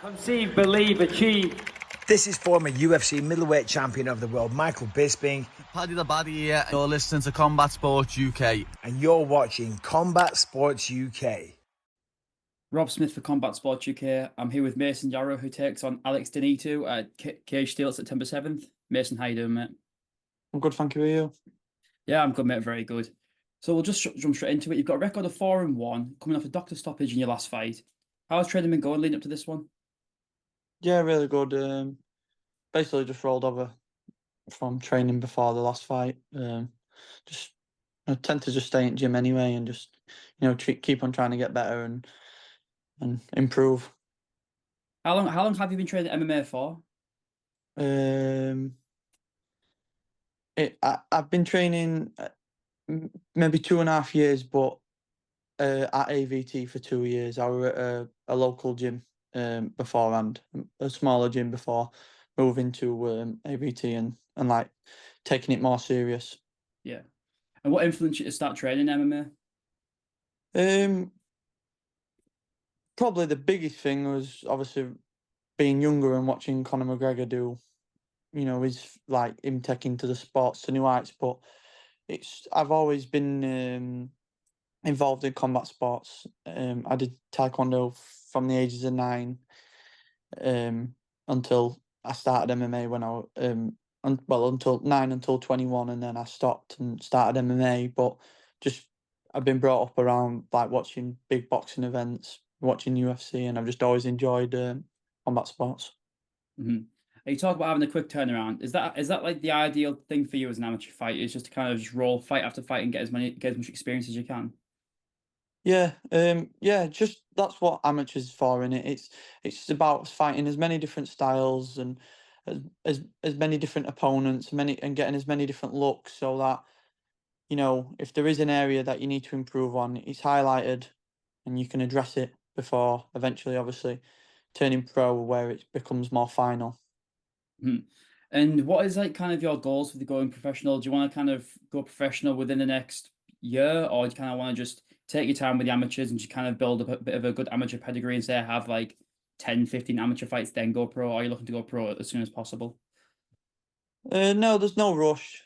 Conceive, believe, achieve. This is former UFC middleweight champion of the world, Michael Bisping. Paddy the Baddy here. You're listening to Combat Sports UK. And you're watching Combat Sports UK. Rob Smith for Combat Sports UK. I'm here with Mason Yarrow, who takes on Alex Dinitu at Cage Steel September 7th. Mason, how you doing, mate? I'm good, thank you. Are you? Yeah, I'm good, mate. Very good. So we'll just jump straight into it. You've got a record of 4-1, coming off a doctor stoppage in your last fight. How's training been going leading up to this one? Yeah, really good. Basically just rolled over from training before the last fight. Just I tend to just stay in gym anyway and just keep on trying to get better and improve. How long have you been training MMA for? I've been training maybe 2.5 years, but at AVT for 2 years. I were at a local gym beforehand, a smaller gym before moving to AVT and like taking it more serious. Yeah. And what influenced you to start training MMA? Probably the biggest thing was obviously being younger and watching Conor McGregor do, his like him taking to the sports to new heights. But I've always been involved in combat sports. I did taekwondo from the ages of 9 until I started MMA when I until 9 until 21, and then I stopped and started MMA. But just I've been brought up around like watching big boxing events, watching UFC, and I've just always enjoyed combat sports. Mm-hmm. You talk about having a quick turnaround. Is that like the ideal thing for you as an amateur fighter? Is just to kind of just roll fight after fight and get as much experience as you can? Yeah, just that's what amateurs for, in it. It's about fighting as many different styles and as many different opponents, and getting as many different looks, so that if there is an area that you need to improve on, it's highlighted and you can address it before eventually, obviously, turning pro where it becomes more final. Mm-hmm. And what is like kind of your goals for the going professional? Do you want to kind of go professional within the next year, or do you kind of want to just take your time with the amateurs and just kind of build up a bit of a good amateur pedigree and say I have like 10, 15 amateur fights, then go pro? Or are you looking to go pro as soon as possible? No, there's no rush.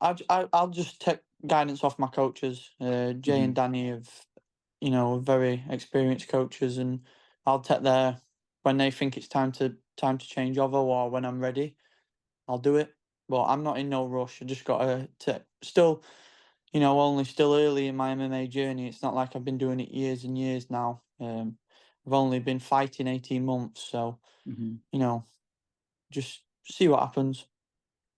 I'll just take guidance off my coaches. Jay and Danny have, very experienced coaches, and I'll take their when they think it's time to change over, or when I'm ready, I'll do it. But I'm not in no rush. I just got to still, still early in my MMA journey. It's not like I've been doing it years and years now. I've only been fighting 18 months, so just see what happens.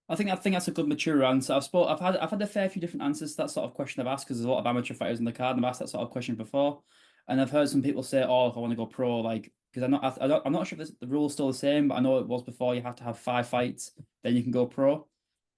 I think that's a good mature answer. I've had a fair few different answers to that sort of question I've asked, because there's a lot of amateur fighters in the card, and I've asked that sort of question before, and I've heard some people say, "Oh, I want to go pro," like, because I'm not sure if the rule's still the same, but I know it was before. You have to have 5 fights, then you can go pro,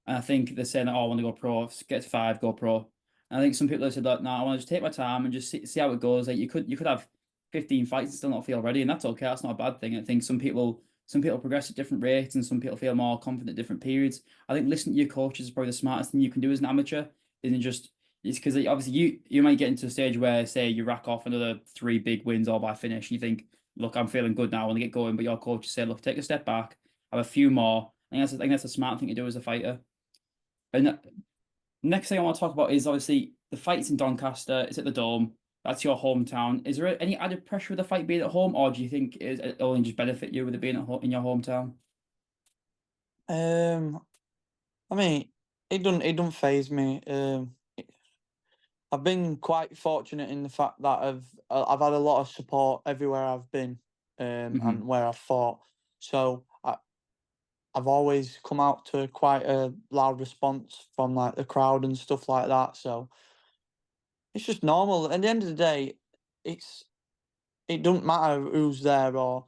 and I think they're saying, "Oh, I want to go pro, get to 5, go pro." And I think some people have said that, "No, I want to just take my time and just see how it goes." Like you could have 15 fights and still not feel ready, and that's okay. That's not a bad thing. I think some people progress at different rates, and some people feel more confident at different periods. I think listening to your coaches is probably the smartest thing you can do as an amateur. Isn't just it's because obviously you might get into a stage where, say, you rack off another 3 big wins all by finish. You think, look, I'm feeling good now, I want to get going. But your coaches say, look, take a step back, have a few more. I think that's a smart thing to do as a fighter. And next thing I want to talk about is obviously the fights in Doncaster. It's at the Dome. That's your hometown. Is there any added pressure with the fight being at home, or do you think it only just benefit you with it being in your hometown? I mean, it don't phase me. I've been quite fortunate in the fact that I've had a lot of support everywhere I've been, and where I've fought. So I've always come out to quite a loud response from like the crowd and stuff like that. So it's just normal. At the end of the day, it doesn't matter who's there or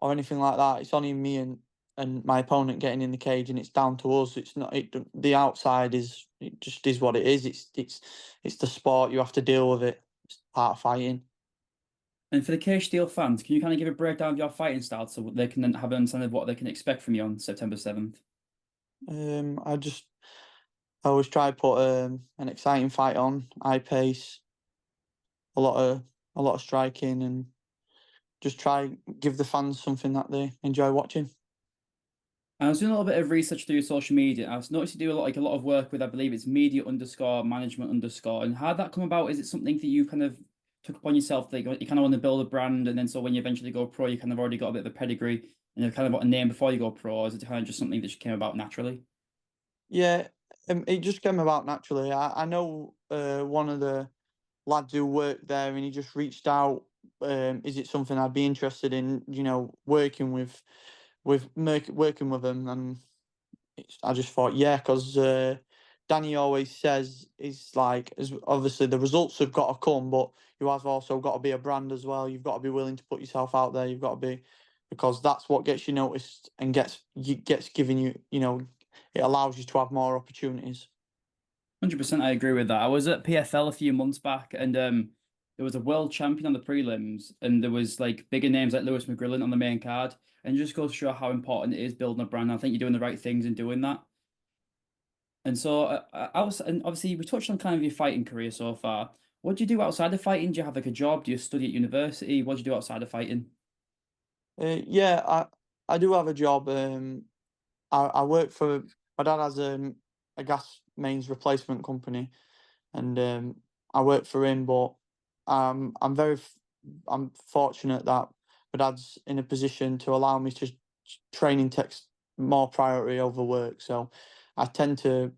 anything like that. It's only me and my opponent getting in the cage, and it's down to us. It's not the outside it just is what it is. It's the sport. You have to deal with it. It's part of fighting. And for the Cage Steel fans, can you kind of give a breakdown of your fighting style so they can then have an understanding of what they can expect from you on September 7th? I always try to put an exciting fight on, high pace, a lot of striking, and just try give the fans something that they enjoy watching. I was doing a little bit of research through your social media. I was noticed you do a lot of work with, I believe it's media underscore management underscore. And how'd that come about? Is it something that you kind of took upon yourself that you kind of want to build a brand, and then so when you eventually go pro, you kind of already got a bit of a pedigree and you've kind of got a name before you go pro? Or is it kind of just something that just came about naturally? Yeah, it just came about naturally. I know one of the lads who worked there, and he just reached out. Is it something I'd be interested in? Working working with him, and I just thought, yeah, because Danny always says is like, as obviously the results have got to come, but you have also got to be a brand as well. You've got to be willing to put yourself out there. You've got to be, because that's what gets you noticed and gets given you. It allows you to have more opportunities. 100%, I agree with that. I was at PFL a few months back, and there was a world champion on the prelims, and there was like bigger names like Lewis McGrillen on the main card, and it just goes to show how important it is building a brand. I think you're doing the right things in doing that. And so and obviously we touched on kind of your fighting career so far. What do you do outside of fighting? Do you have like a job? Do you study at university? What do you do outside of fighting? Yeah, I do have a job. I work for my dad has a gas mains replacement company, and I work for him. But I'm fortunate that my dad's in a position to allow me to training takes more priority over work. So I tend to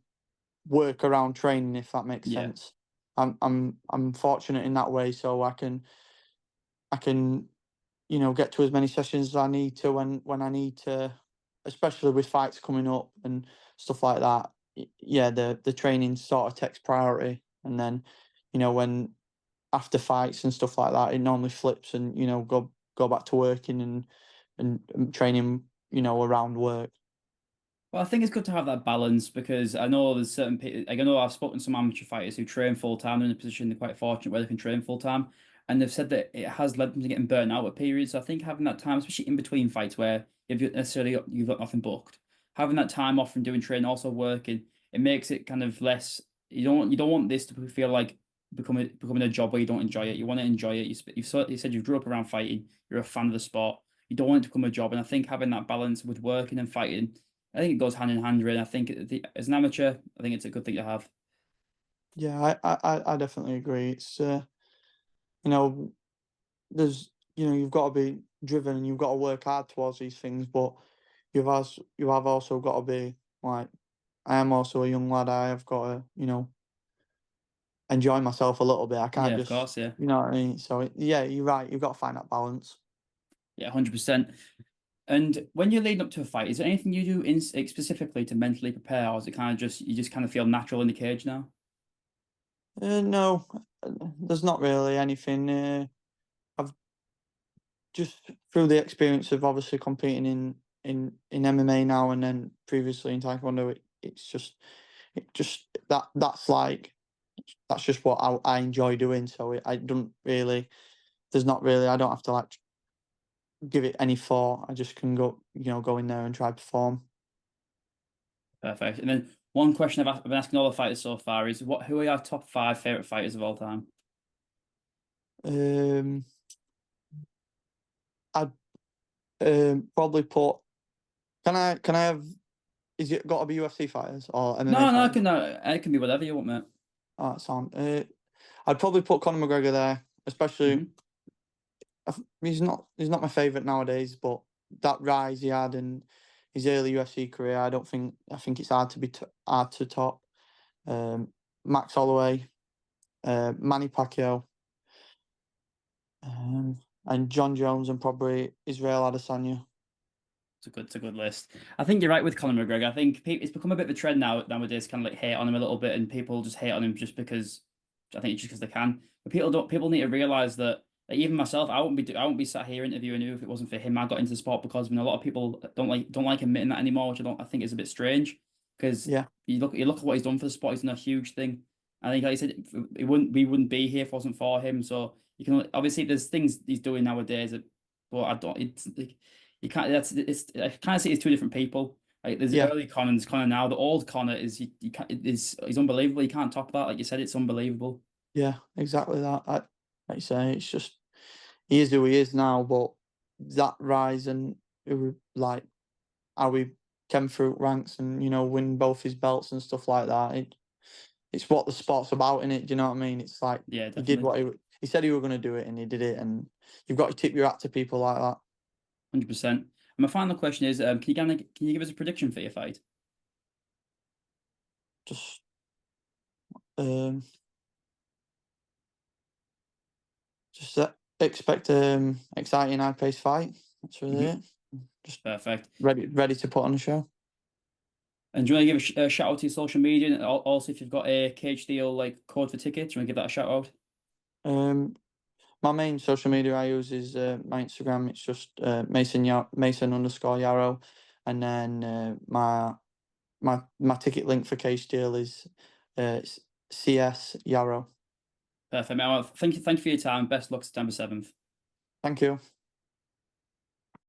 work around training, if that makes Yeah, sense. I'm fortunate in that way, so I can get to as many sessions as I need to when I need to, especially with fights coming up and stuff like that. Yeah, the training sort of takes priority, and then when after fights and stuff like that, it normally flips, and go back to working and training, around work. well, I think it's good to have that balance because I know there's certain people. Like I know I've spoken to some amateur fighters who train full time. They're in a position they're quite fortunate where they can train full time, and they've said that it has led them to getting burnt out at periods. So I think having that time, especially in between fights where you've got nothing booked, having that time off from doing training, also working, it makes it kind of less. You don't want this to feel like becoming a job where you don't enjoy it. You want to enjoy it. You said you grew up around fighting. You're a fan of the sport. You don't want it to become a job, and I think having that balance with working and fighting, I think it goes hand in hand, really. I think as an amateur, I think it's a good thing to have. Yeah, I definitely agree. It's you know, there's you've got to be driven and you've got to work hard towards these things, but you have also got to be like, I am also a young lad. I have got to enjoy myself a little bit. I Yeah, can't of just, course, yeah. you know what I mean. So yeah, you're right. You've got to find that balance. Yeah, 100%. And when you're leading up to a fight, is there anything you do specifically to mentally prepare, or is it kind of just you just kind of feel natural in the cage now? No, there's not really anything. I've just through the experience of obviously competing in MMA now, and then previously in Taekwondo, that's just what I enjoy doing. So I don't really, there's not really, I don't have to like give it any thought. I just can go in there and try perform. Perfect. And then one question I've been asking all the fighters so far is who are your top five favorite fighters of all time? Um, I'd probably put. Can I have? Is it got to be UFC fighters or MMA No, no, fighters? it can be whatever you want, mate. Oh, that's on. I'd probably put Conor McGregor there, especially. Hmm. He's not my favorite nowadays, but that rise he had in his early UFC career, I think it's hard to top. Um, Max Holloway, Manny Pacquiao, and John Jones, and probably Israel Adesanya. It's a good list. I think you're right with Conor McGregor. I think it's become a bit of a trend nowadays, kind of like hate on him a little bit, and people just hate on him just because I think it's just because they can. But people need to realize that like, even myself, I won't be sat here interviewing you if it wasn't for him. I got into sport because a lot of people don't like admitting that anymore, which I think is a bit strange because Yeah, you look at what he's done for the sport. He's done a huge thing. I think, like I said, we wouldn't be here if it wasn't for him. So you can obviously there's things he's doing nowadays, but I don't. It's like, you can't. I kind of see it as two different people. Like there's the yeah, early Connor and there's Connor now. The old Connor you can't, he's unbelievable. You can't top that. Like you said, it's unbelievable. yeah, exactly that. Like you say, it's just he is who he is now, but that rise and like how he came through ranks and win both his belts and stuff like that. It's what the sport's about, innit? Do you know what I mean? It's like Yeah, he did definitely. what he said he was going to do it, and he did it. And you've got to tip your hat to people like that. 100%. And my final question is, can you give us a prediction for your fight? Just expect exciting, high-paced fight. That's really it. Just Perfect. ready to put on a show. And do you want to give a shout out to your social media? And also, if you've got a cage deal like code for tickets, do you want to give that a shout out? My main social media I use is my Instagram. It's just Mason_Yarrow, and then my ticket link for cage deal is CS Yarrow. Perfect. Thank you for your time. Best luck September 7th. Thank you.